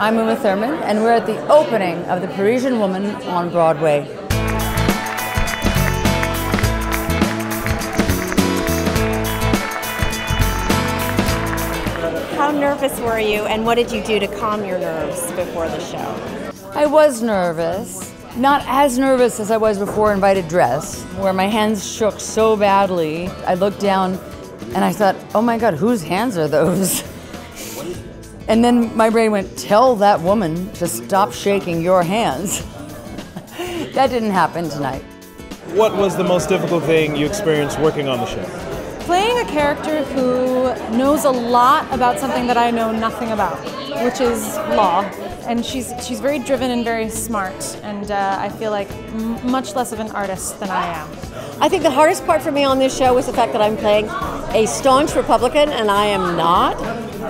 I'm Uma Thurman, and we're at the opening of The Parisian Woman on Broadway. How nervous were you, and what did you do to calm your nerves before the show? I was nervous. Not as nervous as I was before Invited Dress, where my hands shook so badly. I looked down and I thought, oh my God, whose hands are those? And then my brain went, tell that woman to stop shaking your hands. That didn't happen tonight. What was the most difficult thing you experienced working on the show? Playing a character who knows a lot about something that I know nothing about, which is law. And she's very driven and very smart, and I feel like much less of an artist than I am. I think the hardest part for me on this show was the fact that I'm playing a staunch Republican, and I am not.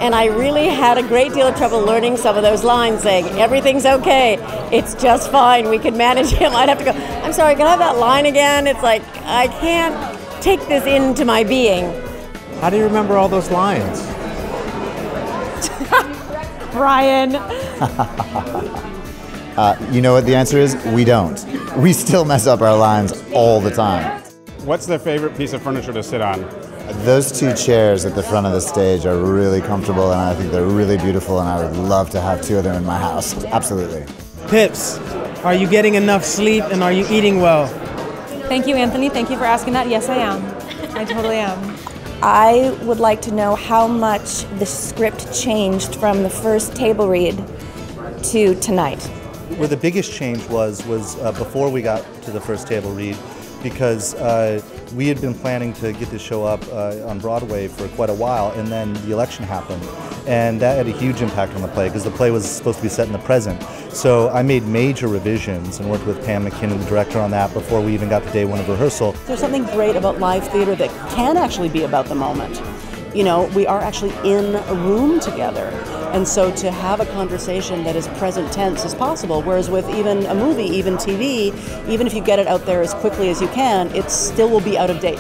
And I really had a great deal of trouble learning some of those lines, saying, everything's okay, it's just fine, we can manage him. I'd have to go, I'm sorry, can I have that line again? It's like, I can't take this into my being. How do you remember all those lines? Brian. You know what the answer is? We don't. We still mess up our lines all the time. What's their favorite piece of furniture to sit on? Those two chairs at the front of the stage are really comfortable, and I think they're really beautiful, and I would love to have two of them in my house. Absolutely. Pips, are you getting enough sleep, and are you eating well? Thank you, Anthony. Thank you for asking that. Yes, I am. I totally am. I would like to know how much the script changed from the first table read to tonight. Where the biggest change was before we got to the first table read, because we had been planning to get this show up on Broadway for quite a while, and then the election happened, and that had a huge impact on the play because the play was supposed to be set in the present. So I made major revisions and worked with Pam MacKinnon, the director, on that before we even got to day one of rehearsal. There's something great about live theater that can actually be about the moment. You know, we are actually in a room together. And so to have a conversation that is present tense is possible, whereas with even a movie, even TV, even if you get it out there as quickly as you can, it still will be out of date.